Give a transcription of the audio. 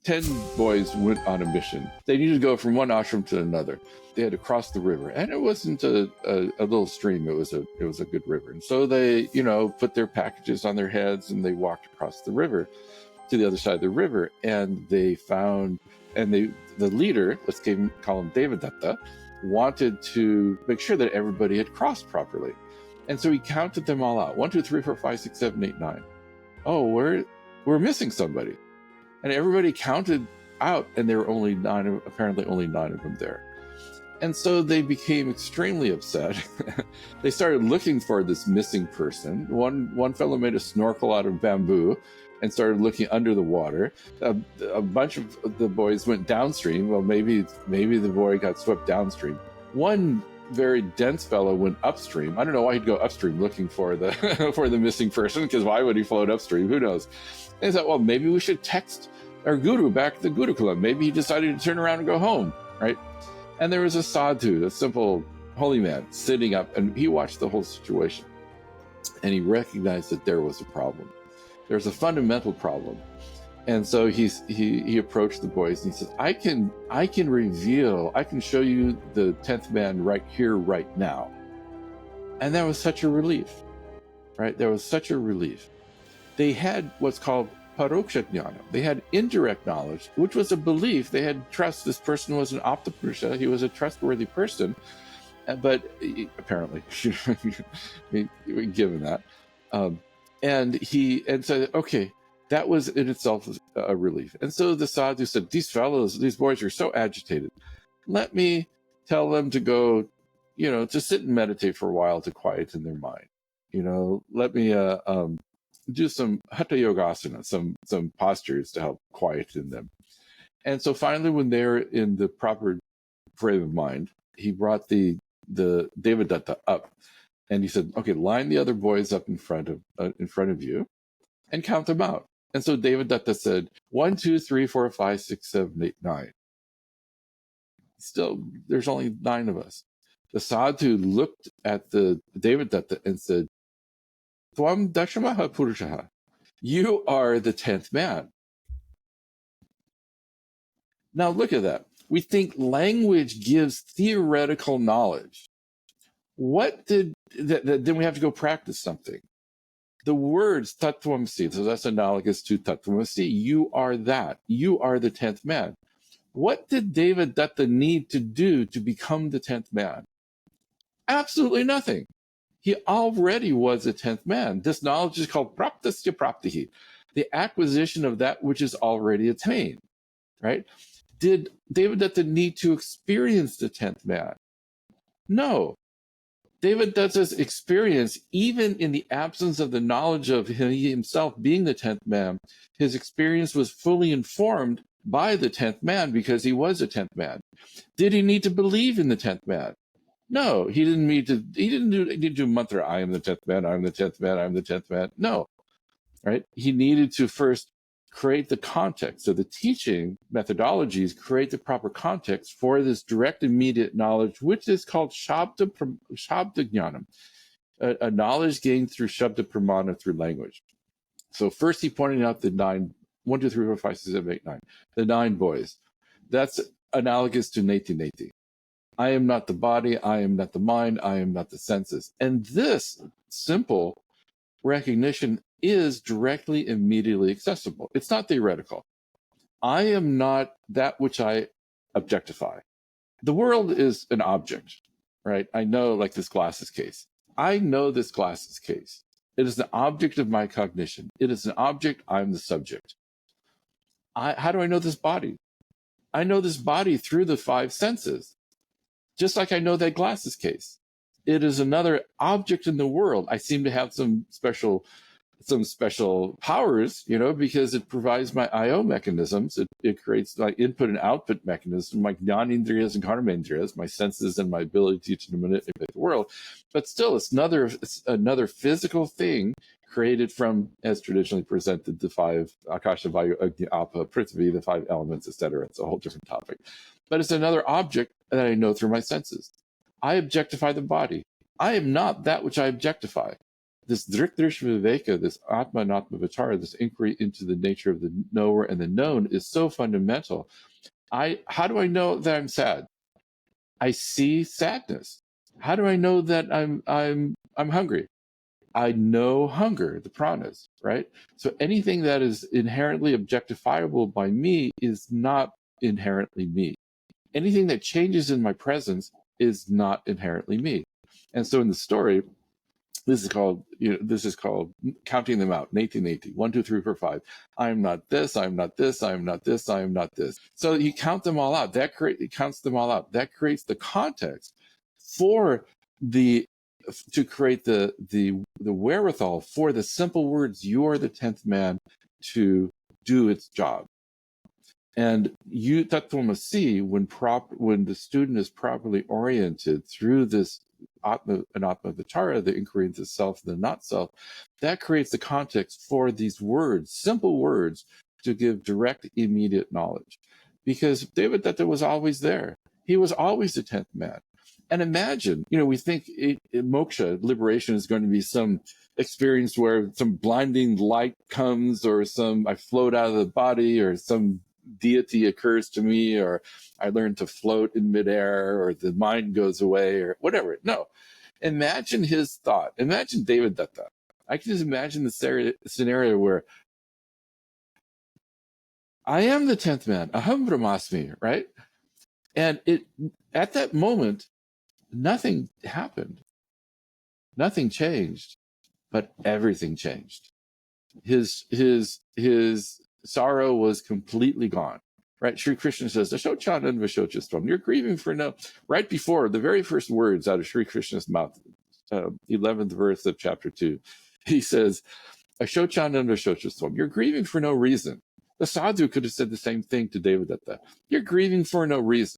10 boys went on a mission. They needed to go from one ashram to another. They had to cross the river, and it wasn't a little stream. It was a good river. And so they, put their packages on their heads, and they walked across the river to the other side of the river. And they found, the leader, let's call him Devadatta, wanted to make sure that everybody had crossed properly. And so he counted them all out. 1, 2, 3, 4, 5, 6, 7, 8, 9. Oh, we're missing somebody. And everybody counted out, and there were apparently only 9 of them there. And so they became extremely upset. They started looking for this missing person. One fellow made a snorkel out of bamboo and started looking under the water. A bunch of the boys went downstream. Well, maybe the boy got swept downstream. One very dense fellow went upstream. I don't know why he'd go upstream looking for the for the missing person, because why would he float upstream? Who knows? And he thought, well, maybe we should text our guru back to the Gurukulam. Maybe he decided to turn around and go home, right? And there was a sadhu, a simple holy man, sitting up, and he watched the whole situation. And he recognized that there was a problem. There's a fundamental problem. And so he approached the boys and he said, I can show you the 10th man right here, right now. And that was such a relief, right? There was such a relief. They had what's called paroksha jnana. They had indirect knowledge, which was a belief. They had trust. This person was an aptapurusha. He was a trustworthy person. But apparently, given that. And said, okay, that was in itself a relief. And so the sadhu said, these boys are so agitated. Let me tell them to go, to sit and meditate for a while to quieten their mind. Let me do some hatha yogasana, some postures to help quieten them. And so finally, when they're in the proper frame of mind, he brought the Devadatta up, and he said, okay, line the other boys up in front of you and count them out. And so Devadatta said, 1, 2, 3, 4, 5, 6, 7, 8, 9. Still, there's only 9 of us. The sadhu looked at the Devadatta and said, Tvam dashamaha purushaha. You are the 10th man. Now look at that. We think language gives theoretical knowledge. Then we have to go practice something. The words tattvamasi, so that's analogous to tattvamasi. You are that. You are the 10th man. What did Devadatta need to do to become the 10th man? Absolutely nothing. He already was a 10th man. This knowledge is called praptasya praptihi, the acquisition of that which is already attained, right? Did Devadatta need to experience the 10th man? No. Devadatta's experience, even in the absence of the knowledge of he himself being the 10th man, his experience was fully informed by the 10th man because he was a 10th man. Did he need to believe in the 10th man? No, he didn't need to do mantra, I am the 10th man, I am the 10th man, I am the 10th man. No, right? He needed to first create the context. So the teaching methodologies create the proper context for this direct, immediate knowledge, which is called Shabda Jnanam, a knowledge gained through Shabda Pramana, through language. So first he pointed out the 9, 1, 2, 3, 4, 5, 6, 7, 8, 9, the 9 boys. That's analogous to Neti Neti. I am not the body, I am not the mind, I am not the senses. And this simple recognition is directly, immediately accessible. It's not theoretical. I am not that which I objectify. The world is an object, right? I know, like this glasses case. I know this glasses case. It is the object of my cognition. It is an object, I'm the subject. How do I know this body? I know this body through the 5 senses. Just like I know that glasses case. It is another object in the world. I seem to have some special powers, because it provides my I/O mechanisms. It creates my input and output mechanism, my jnanindriyas and karmendriyas, my senses and my ability to manipulate the world. But still, it's another physical thing created from, as traditionally presented, the 5 akasha, vayu, agni, apa, prithvi, the 5 elements, etc. It's a whole different topic. But it's another object that I know through my senses. I objectify the body. I am not that which I objectify. this Drikdrishya Viveka, this Atma and Atma Vichara, this inquiry into the nature of the knower and the known is so fundamental. How do I know that I'm sad? I see sadness. How do I know that I'm hungry? I know hunger, the pranas, right? So anything that is inherently objectifiable by me is not inherently me. Anything that changes in my presence is not inherently me. And so in the story, this is called counting them out. 1880. 1, 2, 3, 4, 5. I am not this. I am not this. I am not this. I am not this. So you count them all out. It counts them all out. That creates the context for to create the wherewithal for the simple words, you are the 10th man, to do its job. And you Tattvamasi, when the student is properly oriented through this Atma and Atma Vichara, the inquiry into self and the not self, that creates the context for these words, simple words, to give direct, immediate knowledge. Because Devadatta was always there. He was always the 10th man. And imagine, we think moksha, liberation, is going to be some experience where some blinding light comes, or I float out of the body, or some deity occurs to me, or I learn to float in midair, or the mind goes away, or whatever. No. Imagine his thought. Imagine Devadatta. I can just imagine the scenario where I am the 10th man, aham brahmasmi, right? And at that moment, nothing happened. Nothing changed, but everything changed. His sorrow was completely gone. Right? Sri Krishna says, Ashochanand Vashochastvam. You're grieving for no. Right before the very first words out of Sri Krishna's mouth, 11th verse of chapter 2, he says, Ashochanand Vashochastvam. You're grieving for no reason. The sadhu could have said the same thing to Devadatta. You're grieving for no reason.